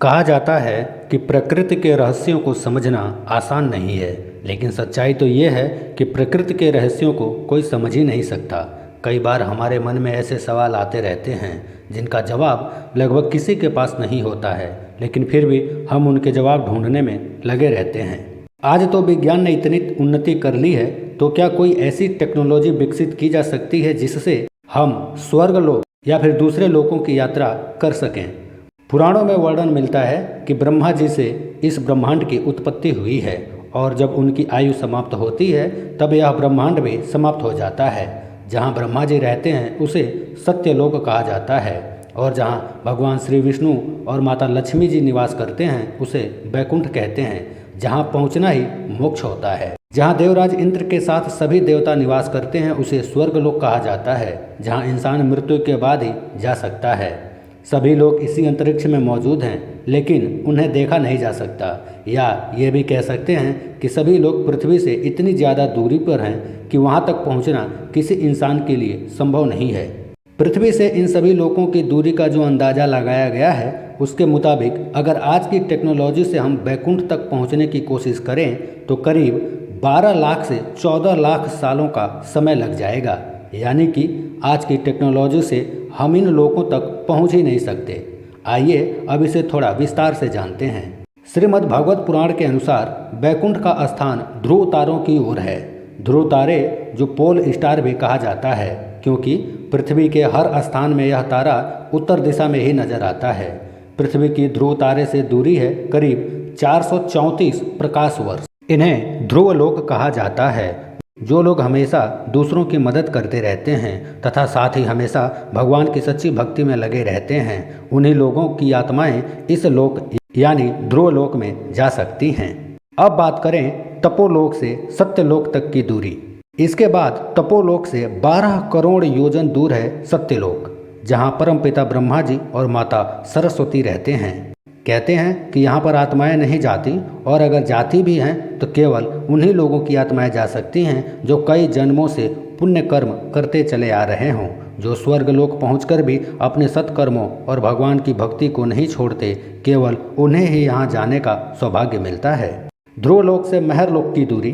कहा जाता है कि प्रकृति के रहस्यों को समझना आसान नहीं है, लेकिन सच्चाई तो ये है कि प्रकृति के रहस्यों को कोई समझ ही नहीं सकता। कई बार हमारे मन में ऐसे सवाल आते रहते हैं जिनका जवाब लगभग किसी के पास नहीं होता है, लेकिन फिर भी हम उनके जवाब ढूंढने में लगे रहते हैं। आज तो विज्ञान ने इतनी उन्नति कर ली है, तो क्या कोई ऐसी टेक्नोलॉजी विकसित की जा सकती है जिससे हम स्वर्ग लोक या फिर दूसरे लोकों की यात्रा कर सकें। पुराणों में वर्णन मिलता है कि ब्रह्मा जी से इस ब्रह्मांड की उत्पत्ति हुई है और जब उनकी आयु समाप्त होती है तब यह ब्रह्मांड भी समाप्त हो जाता है। जहाँ ब्रह्मा जी रहते हैं उसे सत्यलोक कहा जाता है और जहाँ भगवान श्री विष्णु और माता लक्ष्मी जी निवास करते हैं उसे बैकुंठ कहते हैं, जहाँ पहुँचना ही मोक्ष होता है। जहाँ देवराज इंद्र के साथ सभी देवता निवास करते हैं उसे स्वर्गलोक कहा जाता है, जहाँ इंसान मृत्यु के बाद ही जा सकता है। सभी लोग इसी अंतरिक्ष में मौजूद हैं, लेकिन उन्हें देखा नहीं जा सकता, या ये भी कह सकते हैं कि सभी लोग पृथ्वी से इतनी ज़्यादा दूरी पर हैं कि वहाँ तक पहुँचना किसी इंसान के लिए संभव नहीं है। पृथ्वी से इन सभी लोगों की दूरी का जो अंदाज़ा लगाया गया है उसके मुताबिक अगर आज की टेक्नोलॉजी से हम बैकुंठ तक पहुँचने की कोशिश करें तो करीब 12 लाख से 14 लाख सालों का समय लग जाएगा। यानी कि आज की टेक्नोलॉजी से हम इन लोगों तक पहुंच ही नहीं सकते। आइए अब इसे थोड़ा विस्तार से जानते हैं। श्रीमद् भागवत पुराण के अनुसार बैकुंठ का स्थान ध्रुव तारों की ओर है। ध्रुव तारे जो पोल स्टार भी कहा जाता है, क्योंकि पृथ्वी के हर स्थान में यह तारा उत्तर दिशा में ही नजर आता है। पृथ्वी की ध्रुव तारे से दूरी है करीब 434 प्रकाश वर्ष। इन्हें ध्रुव लोक कहा जाता है। जो लोग हमेशा दूसरों की मदद करते रहते हैं तथा साथ ही हमेशा भगवान की सच्ची भक्ति में लगे रहते हैं, उन्हीं लोगों की आत्माएं इस लोक यानी ध्रुव लोक में जा सकती हैं। अब बात करें तपोलोक से सत्यलोक तक की दूरी। इसके बाद तपोलोक से 12 करोड़ योजन दूर है सत्यलोक, जहाँ परमपिता ब्रह्मा जी और माता सरस्वती रहते हैं। कहते हैं कि यहाँ पर आत्माएं नहीं जाती, और अगर जाती भी हैं तो केवल उन्हीं लोगों की आत्माएं जा सकती हैं जो कई जन्मों से पुण्य कर्म करते चले आ रहे हों, जो स्वर्गलोक पहुंचकर भी अपने सत्कर्मों और भगवान की भक्ति को नहीं छोड़ते। केवल उन्हें ही यहाँ जाने का सौभाग्य मिलता है। ध्रुवलोक से महरलोक की दूरी।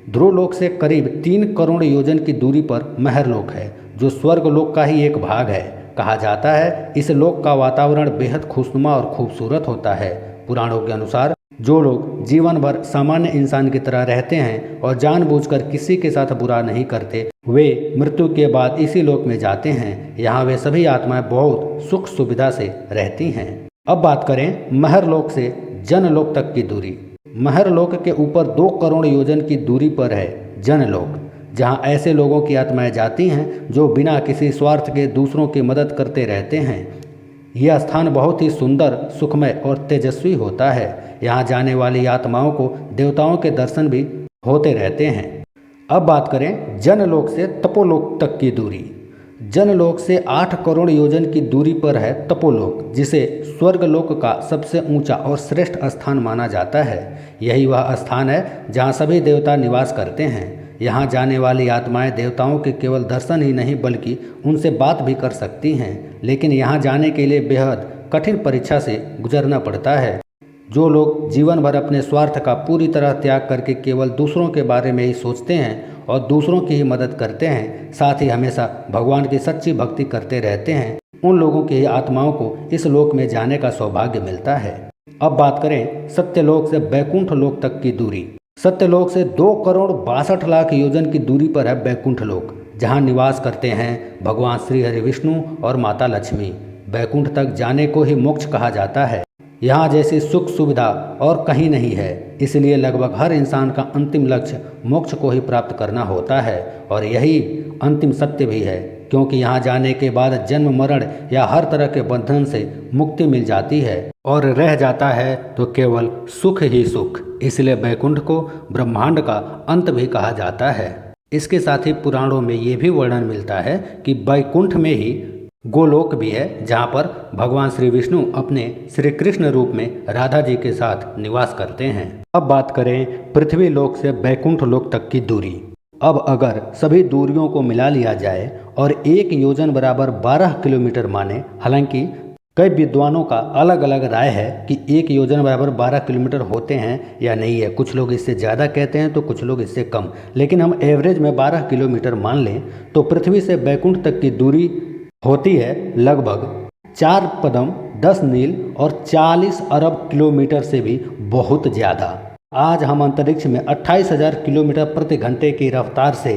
ध्रुवलोक से करीब 3 करोड़ योजन की दूरी पर महरलोक है, जो स्वर्गलोक का ही एक भाग है। कहा जाता है इस लोक का वातावरण बेहद खुशनुमा और खूबसूरत होता है। पुराणों के अनुसार जो लोग जीवन भर सामान्य इंसान की तरह रहते हैं और जानबूझकर किसी के साथ बुरा नहीं करते, वे मृत्यु के बाद इसी लोक में जाते हैं। यहाँ वे सभी आत्माएं बहुत सुख सुविधा से रहती हैं। अब बात करें महरलोक से जनलोक तक की दूरी। महरलोक के ऊपर 2 करोड़ योजन की दूरी पर है जनलोक, जहाँ ऐसे लोगों की आत्माएं जाती हैं जो बिना किसी स्वार्थ के दूसरों की मदद करते रहते हैं। यह स्थान बहुत ही सुंदर, सुखमय और तेजस्वी होता है। यहाँ जाने वाली आत्माओं को देवताओं के दर्शन भी होते रहते हैं। अब बात करें जनलोक से तपोलोक तक की दूरी। जनलोक से 8 करोड़ योजन की दूरी पर है तपोलोक, जिसे स्वर्गलोक का सबसे ऊंचा और श्रेष्ठ स्थान माना जाता है। यही वह स्थान है जहाँ सभी देवता निवास करते हैं। यहाँ जाने वाली आत्माएं देवताओं के केवल दर्शन ही नहीं बल्कि उनसे बात भी कर सकती हैं, लेकिन यहाँ जाने के लिए बेहद कठिन परीक्षा से गुजरना पड़ता है। जो लोग जीवन भर अपने स्वार्थ का पूरी तरह त्याग करके केवल दूसरों के बारे में ही सोचते हैं और दूसरों की ही मदद करते हैं, साथ ही हमेशा भगवान की सच्ची भक्ति करते रहते हैं, उन लोगों की ही आत्माओं को इस लोक में जाने का सौभाग्य मिलता है। अब बात करें सत्यलोक से बैकुंठ लोक तक की दूरी। सत्यलोक से 2 करोड़ 62 लाख योजन की दूरी पर है बैकुंठ लोक, जहाँ निवास करते हैं भगवान श्री हरि विष्णु और माता लक्ष्मी। बैकुंठ तक जाने को ही मोक्ष कहा जाता है। यहाँ जैसी सुख सुविधा और कहीं नहीं है, इसलिए लगभग हर इंसान का अंतिम लक्ष्य मोक्ष को ही प्राप्त करना होता है, और यही अंतिम सत्य भी है, क्योंकि यहाँ जाने के बाद जन्म मरण या हर तरह के बंधन से मुक्ति मिल जाती है और रह जाता है तो केवल सुख ही सुख। इसलिए बैकुंठ को ब्रह्मांड का अंत भी कहा जाता है। इसके साथ ही पुराणों में ये भी वर्णन मिलता है कि बैकुंठ में ही गोलोक भी है, जहाँ पर भगवान श्री विष्णु अपने श्री कृष्ण रूप में राधा जी के साथ निवास करते हैं। अब बात करें पृथ्वी लोक से बैकुंठ लोक तक की दूरी। अब अगर सभी दूरियों को मिला लिया जाए और 1 योजन बराबर 12 किलोमीटर माने, हालांकि कई विद्वानों का अलग अलग राय है कि एक योजन बराबर 12 किलोमीटर होते हैं या नहीं है। कुछ लोग इससे ज़्यादा कहते हैं तो कुछ लोग इससे कम, लेकिन हम एवरेज में 12 किलोमीटर मान लें तो पृथ्वी से बैकुंठ तक की दूरी होती है लगभग 4 पदम 10 मील और 40 अरब किलोमीटर से भी बहुत ज़्यादा। आज हम अंतरिक्ष में 28,000 किलोमीटर प्रति घंटे की रफ्तार से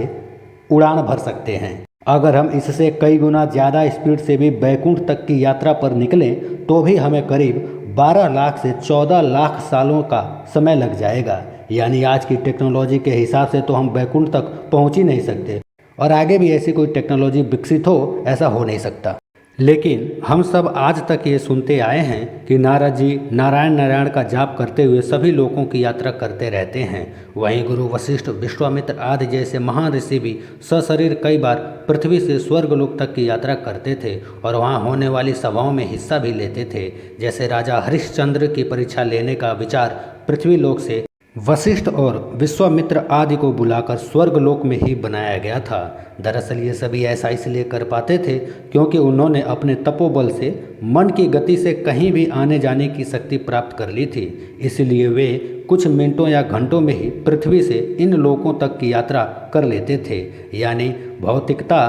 उड़ान भर सकते हैं। अगर हम इससे कई गुना ज़्यादा स्पीड से भी बैकुंठ तक की यात्रा पर निकलें तो भी हमें करीब 12 लाख से 14 लाख सालों का समय लग जाएगा। यानी आज की टेक्नोलॉजी के हिसाब से तो हम बैकुंठ तक पहुंच ही नहीं सकते और आगे भी ऐसी कोई टेक्नोलॉजी विकसित हो ऐसा हो नहीं सकता। लेकिन हम सब आज तक ये सुनते आए हैं कि नारद जी नारायण नारायण का जाप करते हुए सभी लोगों की यात्रा करते रहते हैं। वहीं गुरु वशिष्ठ, विश्वामित्र आदि जैसे महान ऋषि भी सशरीर कई बार पृथ्वी से स्वर्गलोक तक की यात्रा करते थे और वहाँ होने वाली सभाओं में हिस्सा भी लेते थे। जैसे राजा हरिश्चंद्र की परीक्षा लेने का विचार पृथ्वीलोक से वशिष्ठ और विश्वामित्र आदि को बुलाकर स्वर्गलोक में ही बनाया गया था। दरअसल ये सभी ऐसा इसलिए कर पाते थे क्योंकि उन्होंने अपने तपोबल से मन की गति से कहीं भी आने जाने की शक्ति प्राप्त कर ली थी। इसलिए वे कुछ मिनटों या घंटों में ही पृथ्वी से इन लोकों तक की यात्रा कर लेते थे। यानी भौतिकता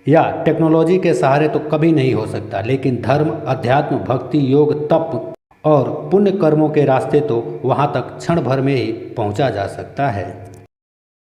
या टेक्नोलॉजी के सहारे तो कभी नहीं हो सकता, लेकिन धर्म, अध्यात्म, भक्ति, योग, तप और पुण्य कर्मों के रास्ते तो वहाँ तक क्षण भर में ही पहुँचा जा सकता है।